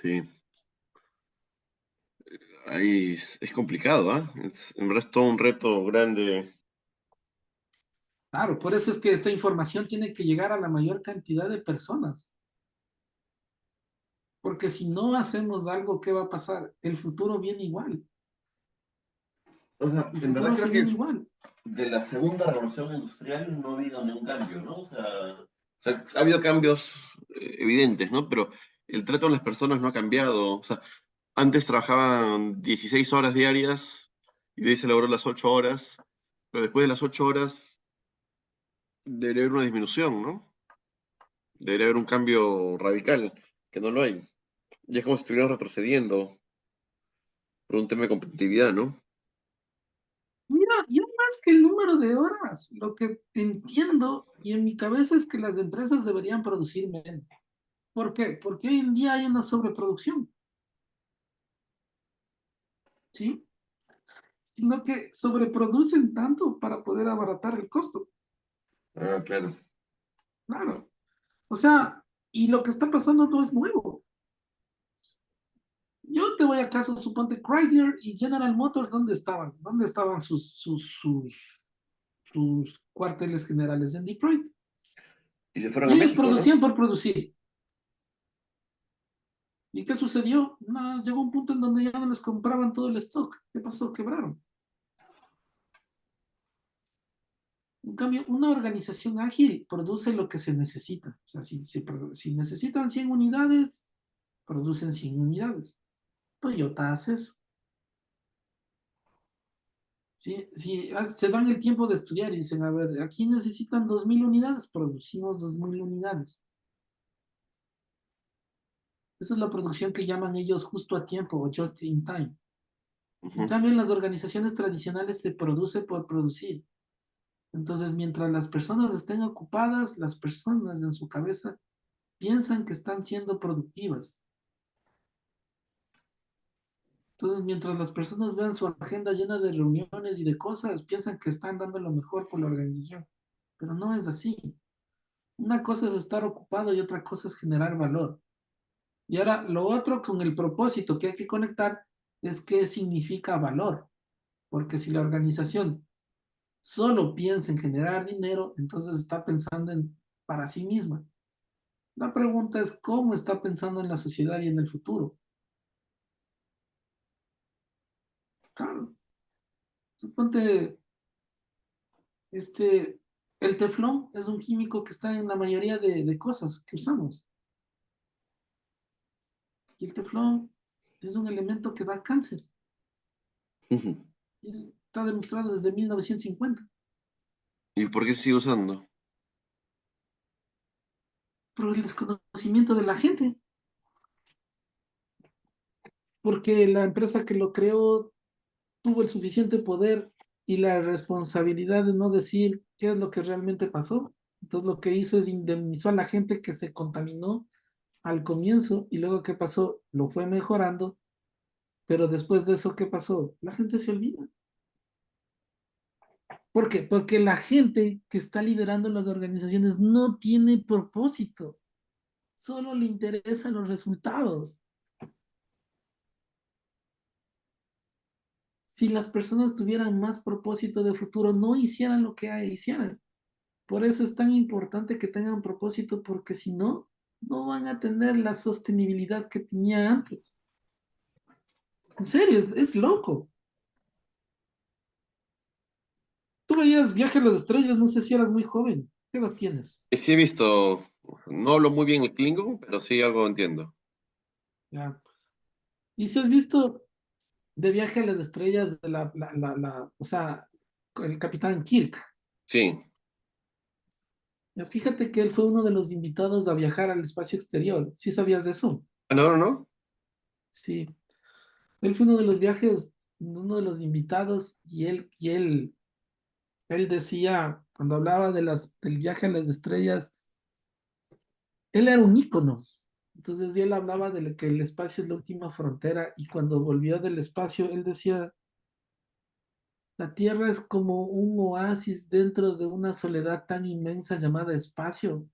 Sí, ahí es complicado, ¿ah? En verdad es todo un reto grande. Claro, por eso es que esta información tiene que llegar a la mayor cantidad de personas, porque si no hacemos algo, ¿qué va a pasar? El futuro viene igual, O sea, el en verdad futuro creo se que viene igual. de la segunda revolución industrial no ha habido ningún cambio, ¿no? O sea, ha habido cambios evidentes, ¿no? Pero el trato con las personas no ha cambiado. O sea, antes trabajaban 16 horas diarias y de ahí se logró las 8 horas, pero después de las 8 horas debería haber una disminución, ¿no? Debería haber un cambio radical, que no lo hay. Y es como si estuviéramos retrocediendo por un tema de competitividad, ¿no? Mira, yo más que el número de horas, lo que entiendo y en mi cabeza es que las empresas deberían producir menos. ¿Por qué? Porque hoy en día hay una sobreproducción, ¿sí? Sino que sobreproducen tanto para poder abaratar el costo, Ah, claro. claro. O sea, y lo que está pasando no es nuevo. Yo te voy a caso, suponte Chrysler y General Motors, ¿dónde estaban? ¿Dónde estaban sus cuarteles generales en Detroit? Y se fueron Y a ellos México, ¿no? producían por producir. ¿Y qué sucedió? No, llegó un punto en donde ya no les compraban todo el stock. ¿Qué pasó? Quebraron. En cambio, una organización ágil produce lo que se necesita. O sea, si necesitan 100 unidades, producen 100 unidades. Toyota hace eso. Si se dan el tiempo de estudiar y dicen, a ver, aquí necesitan 2.000 unidades, producimos 2.000 unidades. Esa es la producción que llaman ellos justo a tiempo o just in time. En Ujú. cambio, en las organizaciones tradicionales se produce por producir. Entonces, mientras las personas estén ocupadas, las personas en su cabeza piensan que están siendo productivas. Entonces, mientras las personas vean su agenda llena de reuniones y de cosas, piensan que están dando lo mejor por la organización. Pero no es así. Una cosa es estar ocupado y otra cosa es generar valor. Y ahora, lo otro con el propósito que hay que conectar es qué significa valor. Porque si la organización solo piensa en generar dinero, entonces está pensando en para sí misma. La pregunta es cómo está pensando en la sociedad y en el futuro. Claro, suponte, este, el teflón es un químico que está en la mayoría de cosas que usamos. Y el teflón es un elemento que da cáncer. Ujú. Y está demostrado desde 1950 ¿Y por qué se sigue usando? por el desconocimiento de la gente. Porque la empresa que lo creó tuvo el suficiente poder y la responsabilidad de no decir qué es lo que realmente pasó. Entonces lo que hizo es indemnizó a la gente que se contaminó al comienzo y luego qué pasó, lo fue mejorando, pero después de eso, ¿qué pasó? La gente se olvida. ¿Por qué? Porque la gente que está liderando las organizaciones no tiene propósito, solo le interesan los resultados. Si las personas tuvieran más propósito de futuro, no hicieran lo que hicieran. Por eso es tan importante que tengan propósito, porque si no, no van a tener la sostenibilidad que tenía antes. En serio, es loco. Tú veías Viaje a las Estrellas, no sé si eras muy joven. ¿Qué edad tienes? Sí he visto, no hablo muy bien el Klingon, pero sí algo entiendo. Ya. ¿Y si has visto de Viaje a las Estrellas de o sea, el Capitán Kirk? Sí. Ya, fíjate que él fue uno de los invitados a viajar al espacio exterior. ¿Sí sabías de eso? Ah, no, no, no. Sí. Él fue uno de los viajes, uno de los invitados, él decía, cuando hablaba del viaje a las estrellas, él era un ícono. Entonces, él hablaba de que el espacio es la última frontera y cuando volvió del espacio, él decía, la Tierra es como un oasis dentro de una soledad tan inmensa llamada espacio.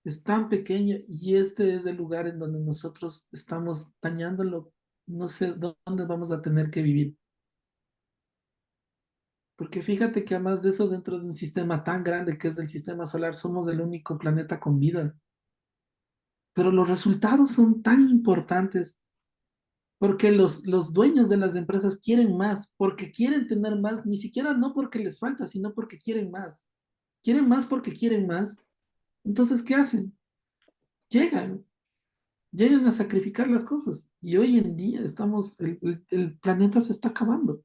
es tan pequeño y este es el lugar en donde nosotros estamos dañándolo. No sé dónde vamos a tener que vivir. Porque fíjate que además de eso, dentro de un sistema tan grande que es el sistema solar, somos el único planeta con vida. Pero los resultados son tan importantes porque los dueños de las empresas quieren más, porque quieren tener más, ni siquiera no porque les falta, sino porque quieren más. Quieren más porque quieren más. Entonces, ¿qué hacen? Llegan, llegan a sacrificar las cosas. Y hoy en día el planeta se está acabando.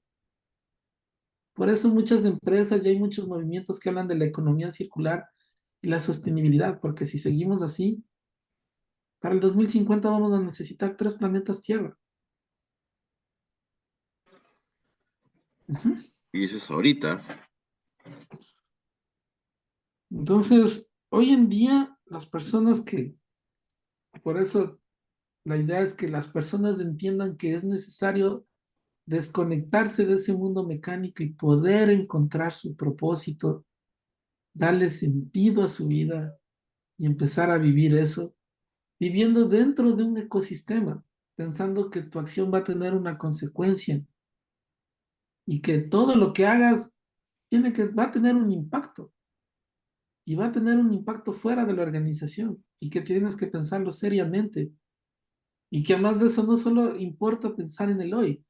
Por eso muchas empresas y hay muchos movimientos que hablan de la economía circular y la sostenibilidad, porque si seguimos así, para el 2050 vamos a necesitar 3 planetas Tierra. Ujú. Y eso es ahorita. Entonces, hoy en día, las personas por eso la idea es que las personas entiendan que es necesario desconectarse de ese mundo mecánico y poder encontrar su propósito, darle sentido a su vida y empezar a vivir eso, viviendo dentro de un ecosistema, pensando que tu acción va a tener una consecuencia y que todo lo que hagas va a tener un impacto y va a tener un impacto fuera de la organización y que tienes que pensarlo seriamente y que además de eso no solo importa pensar en el hoy,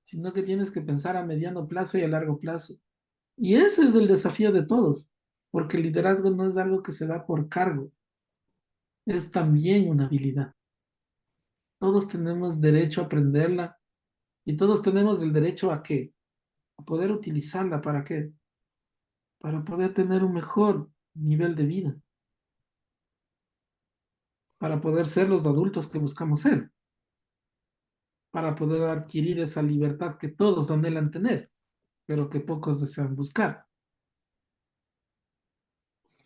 sino que tienes que pensar a mediano plazo y a largo plazo. Y ese es el desafío de todos, porque el liderazgo no es algo que se da por cargo, es también una habilidad. Todos tenemos derecho a aprenderla y todos tenemos el derecho a qué, a poder utilizarla para qué, para poder tener un mejor nivel de vida, para poder ser los adultos que buscamos ser, para poder adquirir esa libertad que todos anhelan tener, pero que pocos desean buscar,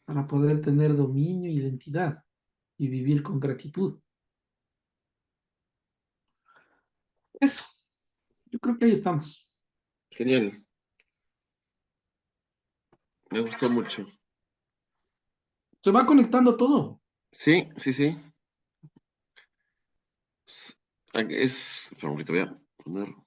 para poder tener dominio, identidad y vivir con gratitud. Eso, yo creo que ahí estamos. Genial. Me gustó mucho. Se va conectando todo. Sí, sí, sí. Es. Espera un poquito, voy a poner.